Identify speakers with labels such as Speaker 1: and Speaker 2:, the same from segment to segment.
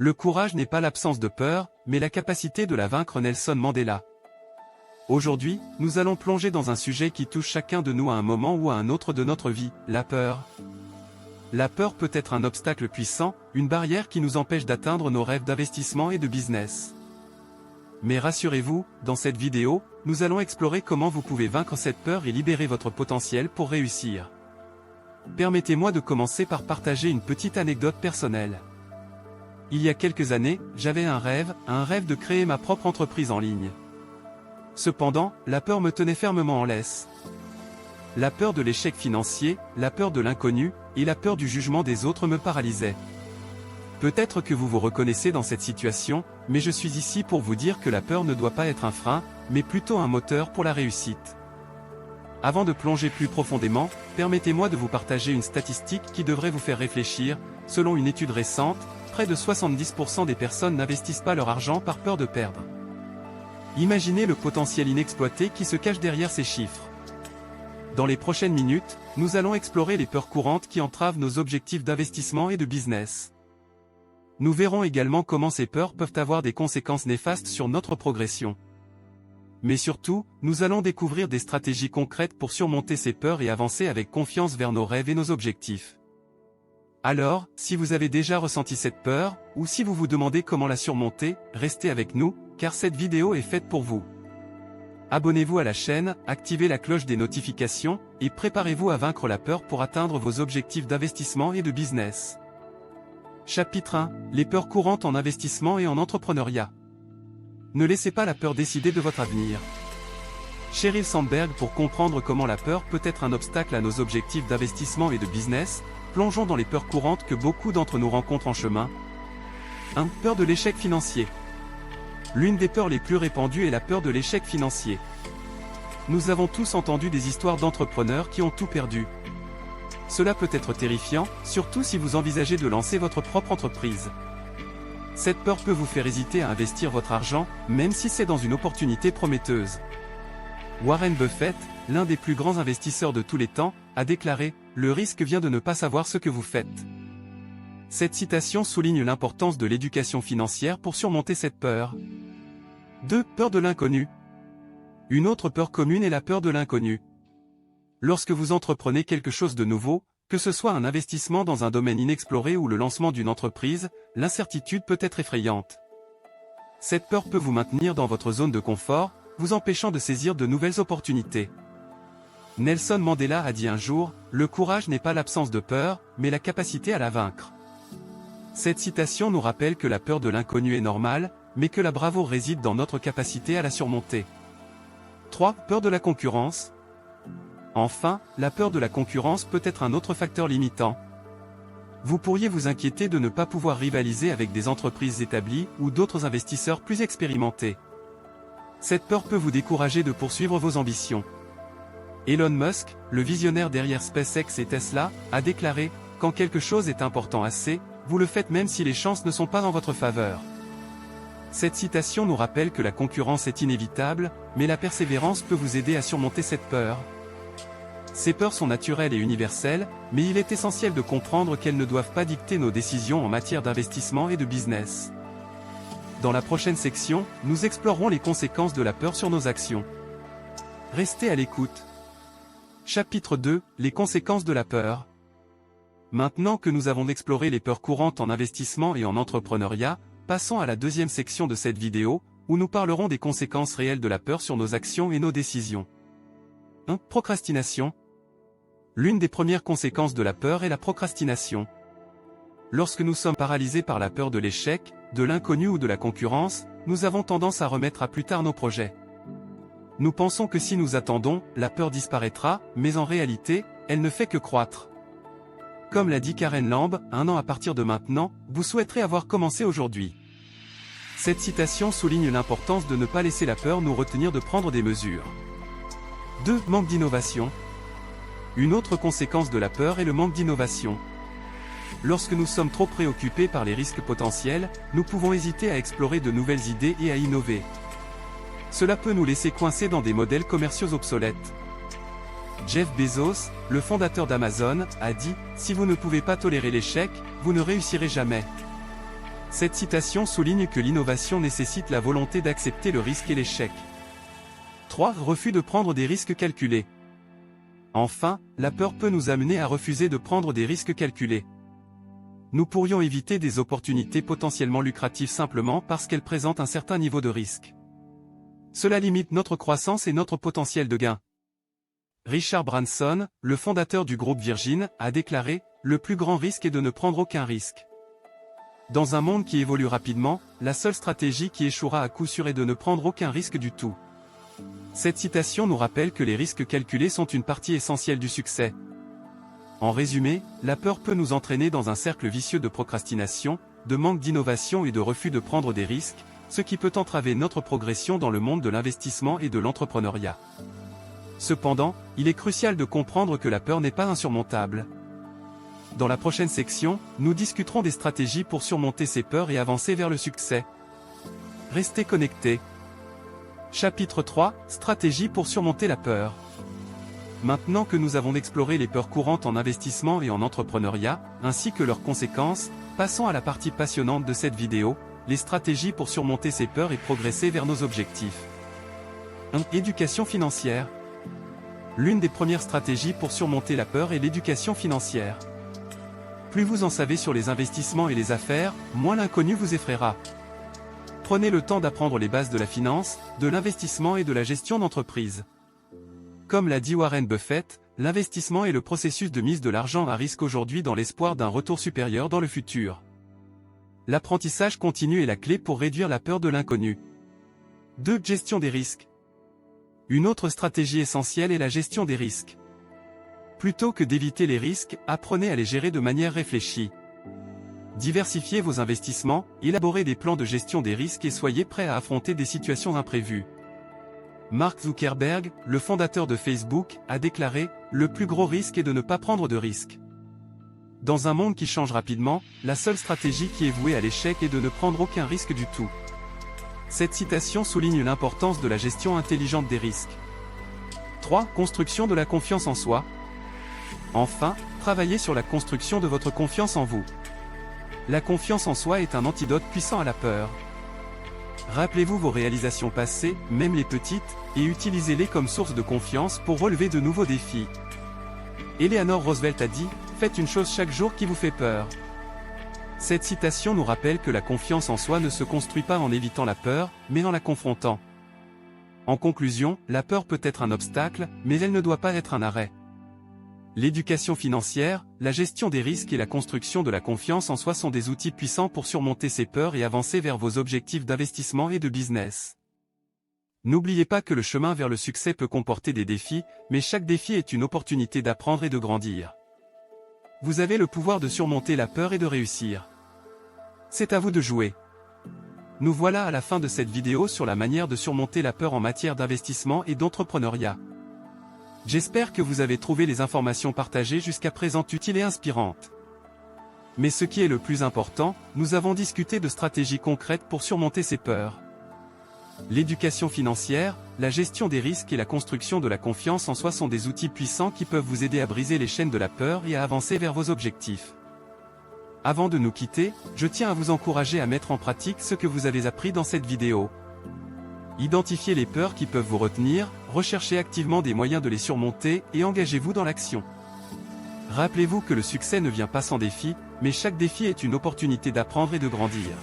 Speaker 1: Le courage n'est pas l'absence de peur, mais la capacité de la vaincre. Nelson Mandela. Aujourd'hui, nous allons plonger dans un sujet qui touche chacun de nous à un moment ou à un autre de notre vie, la peur. La peur peut être un obstacle puissant, une barrière qui nous empêche d'atteindre nos rêves d'investissement et de business. Mais rassurez-vous, dans cette vidéo, nous allons explorer comment vous pouvez vaincre cette peur et libérer votre potentiel pour réussir. Permettez-moi de commencer par partager une petite anecdote personnelle. Il y a quelques années, j'avais un rêve de créer ma propre entreprise en ligne. Cependant, la peur me tenait fermement en laisse. La peur de l'échec financier, la peur de l'inconnu, et la peur du jugement des autres me paralysaient. Peut-être que vous vous reconnaissez dans cette situation, mais je suis ici pour vous dire que la peur ne doit pas être un frein, mais plutôt un moteur pour la réussite. Avant de plonger plus profondément, permettez-moi de vous partager une statistique qui devrait vous faire réfléchir. Selon une étude récente, près de 70% des personnes n'investissent pas leur argent par peur de perdre. Imaginez le potentiel inexploité qui se cache derrière ces chiffres. Dans les prochaines minutes, nous allons explorer les peurs courantes qui entravent nos objectifs d'investissement et de business. Nous verrons également comment ces peurs peuvent avoir des conséquences néfastes sur notre progression. Mais surtout, nous allons découvrir des stratégies concrètes pour surmonter ces peurs et avancer avec confiance vers nos rêves et nos objectifs. Alors, si vous avez déjà ressenti cette peur, ou si vous vous demandez comment la surmonter, restez avec nous, car cette vidéo est faite pour vous. Abonnez-vous à la chaîne, activez la cloche des notifications, et préparez-vous à vaincre la peur pour atteindre vos objectifs d'investissement et de business. Chapitre 1. Les peurs courantes en investissement et en entrepreneuriat. Ne laissez pas la peur décider de votre avenir. Sheryl Sandberg. Pour comprendre comment la peur peut être un obstacle à nos objectifs d'investissement et de business, plongeons dans les peurs courantes que beaucoup d'entre nous rencontrent en chemin. 1. Peur de l'échec financier. L'une des peurs les plus répandues est la peur de l'échec financier. Nous avons tous entendu des histoires d'entrepreneurs qui ont tout perdu. Cela peut être terrifiant, surtout si vous envisagez de lancer votre propre entreprise. Cette peur peut vous faire hésiter à investir votre argent, même si c'est dans une opportunité prometteuse. Warren Buffett, l'un des plus grands investisseurs de tous les temps, a déclaré « Le risque vient de ne pas savoir ce que vous faites ». Cette citation souligne l'importance de l'éducation financière pour surmonter cette peur. 2. Peur de l'inconnu. Une autre peur commune est la peur de l'inconnu. Lorsque vous entreprenez quelque chose de nouveau, que ce soit un investissement dans un domaine inexploré ou le lancement d'une entreprise, l'incertitude peut être effrayante. Cette peur peut vous maintenir dans votre zone de confort, vous empêchant de saisir de nouvelles opportunités. Nelson Mandela a dit un jour, « Le courage n'est pas l'absence de peur, mais la capacité à la vaincre ». Cette citation nous rappelle que la peur de l'inconnu est normale, mais que la bravoure réside dans notre capacité à la surmonter. 3. Peur de la concurrence. Enfin, la peur de la concurrence peut être un autre facteur limitant. Vous pourriez vous inquiéter de ne pas pouvoir rivaliser avec des entreprises établies ou d'autres investisseurs plus expérimentés. Cette peur peut vous décourager de poursuivre vos ambitions. Elon Musk, le visionnaire derrière SpaceX et Tesla, a déclaré « Quand quelque chose est important assez, vous le faites même si les chances ne sont pas en votre faveur ». Cette citation nous rappelle que la concurrence est inévitable, mais la persévérance peut vous aider à surmonter cette peur. Ces peurs sont naturelles et universelles, mais il est essentiel de comprendre qu'elles ne doivent pas dicter nos décisions en matière d'investissement et de business. Dans la prochaine section, nous explorerons les conséquences de la peur sur nos actions. Restez à l'écoute. Chapitre 2. Les conséquences de la peur. Maintenant que nous avons exploré les peurs courantes en investissement et en entrepreneuriat, passons à la deuxième section de cette vidéo, où nous parlerons des conséquences réelles de la peur sur nos actions et nos décisions. 1. Procrastination. L'une des premières conséquences de la peur est la procrastination. Lorsque nous sommes paralysés par la peur de l'échec, de l'inconnu ou de la concurrence, nous avons tendance à remettre à plus tard nos projets. Nous pensons que si nous attendons, la peur disparaîtra, mais en réalité, elle ne fait que croître. Comme l'a dit Karen Lamb, 1 an à partir de maintenant, vous souhaiterez avoir commencé aujourd'hui. Cette citation souligne l'importance de ne pas laisser la peur nous retenir de prendre des mesures. 2. Manque d'innovation. Une autre conséquence de la peur est le manque d'innovation. Lorsque nous sommes trop préoccupés par les risques potentiels, nous pouvons hésiter à explorer de nouvelles idées et à innover. Cela peut nous laisser coincés dans des modèles commerciaux obsolètes. Jeff Bezos, le fondateur d'Amazon, a dit « Si vous ne pouvez pas tolérer l'échec, vous ne réussirez jamais ». Cette citation souligne que l'innovation nécessite la volonté d'accepter le risque et l'échec. 3. Refus de prendre des risques calculés. Enfin, la peur peut nous amener à refuser de prendre des risques calculés. Nous pourrions éviter des opportunités potentiellement lucratives simplement parce qu'elles présentent un certain niveau de risque. Cela limite notre croissance et notre potentiel de gain. Richard Branson, le fondateur du groupe Virgin, a déclaré « Le plus grand risque est de ne prendre aucun risque ». Dans un monde qui évolue rapidement, la seule stratégie qui échouera à coup sûr est de ne prendre aucun risque du tout. Cette citation nous rappelle que les risques calculés sont une partie essentielle du succès. En résumé, la peur peut nous entraîner dans un cercle vicieux de procrastination, de manque d'innovation et de refus de prendre des risques, ce qui peut entraver notre progression dans le monde de l'investissement et de l'entrepreneuriat. Cependant, il est crucial de comprendre que la peur n'est pas insurmontable. Dans la prochaine section, nous discuterons des stratégies pour surmonter ces peurs et avancer vers le succès. Restez connectés. Chapitre 3, Stratégie pour surmonter la peur. Maintenant que nous avons exploré les peurs courantes en investissement et en entrepreneuriat, ainsi que leurs conséquences, passons à la partie passionnante de cette vidéo, les stratégies pour surmonter ces peurs et progresser vers nos objectifs. 1. Éducation financière. L'une des premières stratégies pour surmonter la peur est l'éducation financière. Plus vous en savez sur les investissements et les affaires, moins l'inconnu vous effraiera. Prenez le temps d'apprendre les bases de la finance, de l'investissement et de la gestion d'entreprise. Comme l'a dit Warren Buffett, l'investissement est le processus de mise de l'argent à risque aujourd'hui dans l'espoir d'un retour supérieur dans le futur. L'apprentissage continu est la clé pour réduire la peur de l'inconnu. 2. Gestion des risques. Une autre stratégie essentielle est la gestion des risques. Plutôt que d'éviter les risques, apprenez à les gérer de manière réfléchie. Diversifiez vos investissements, élaborez des plans de gestion des risques et soyez prêts à affronter des situations imprévues. Mark Zuckerberg, le fondateur de Facebook, a déclaré « Le plus gros risque est de ne pas prendre de risques ». Dans un monde qui change rapidement, la seule stratégie qui est vouée à l'échec est de ne prendre aucun risque du tout. Cette citation souligne l'importance de la gestion intelligente des risques. 3. Construction de la confiance en soi. Enfin, travaillez sur la construction de votre confiance en vous. La confiance en soi est un antidote puissant à la peur. Rappelez-vous vos réalisations passées, même les petites, et utilisez-les comme source de confiance pour relever de nouveaux défis. Eleanor Roosevelt a dit « Faites une chose chaque jour qui vous fait peur ». Cette citation nous rappelle que la confiance en soi ne se construit pas en évitant la peur, mais en la confrontant. En conclusion, la peur peut être un obstacle, mais elle ne doit pas être un arrêt. L'éducation financière, la gestion des risques et la construction de la confiance en soi sont des outils puissants pour surmonter ces peurs et avancer vers vos objectifs d'investissement et de business. N'oubliez pas que le chemin vers le succès peut comporter des défis, mais chaque défi est une opportunité d'apprendre et de grandir. Vous avez le pouvoir de surmonter la peur et de réussir. C'est à vous de jouer. Nous voilà à la fin de cette vidéo sur la manière de surmonter la peur en matière d'investissement et d'entrepreneuriat. J'espère que vous avez trouvé les informations partagées jusqu'à présent utiles et inspirantes. Mais ce qui est le plus important, nous avons discuté de stratégies concrètes pour surmonter ces peurs. L'éducation financière, la gestion des risques et la construction de la confiance en soi sont des outils puissants qui peuvent vous aider à briser les chaînes de la peur et à avancer vers vos objectifs. Avant de nous quitter, je tiens à vous encourager à mettre en pratique ce que vous avez appris dans cette vidéo. Identifiez les peurs qui peuvent vous retenir, recherchez activement des moyens de les surmonter et engagez-vous dans l'action. Rappelez-vous que le succès ne vient pas sans défi, mais chaque défi est une opportunité d'apprendre et de grandir.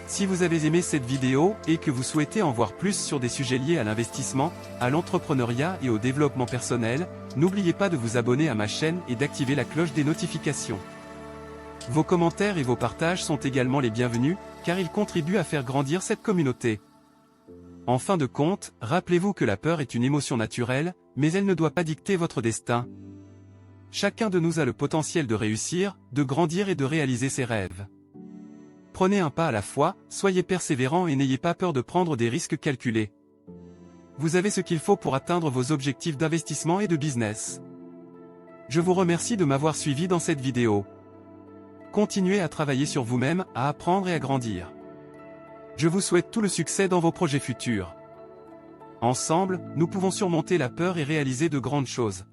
Speaker 1: Si vous avez aimé cette vidéo et que vous souhaitez en voir plus sur des sujets liés à l'investissement, à l'entrepreneuriat et au développement personnel, n'oubliez pas de vous abonner à ma chaîne et d'activer la cloche des notifications. Vos commentaires et vos partages sont également les bienvenus, car ils contribuent à faire grandir cette communauté. En fin de compte, rappelez-vous que la peur est une émotion naturelle, mais elle ne doit pas dicter votre destin. Chacun de nous a le potentiel de réussir, de grandir et de réaliser ses rêves. Prenez un pas à la fois, soyez persévérant et n'ayez pas peur de prendre des risques calculés. Vous avez ce qu'il faut pour atteindre vos objectifs d'investissement et de business. Je vous remercie de m'avoir suivi dans cette vidéo. Continuez à travailler sur vous-même, à apprendre et à grandir. Je vous souhaite tout le succès dans vos projets futurs. Ensemble, nous pouvons surmonter la peur et réaliser de grandes choses.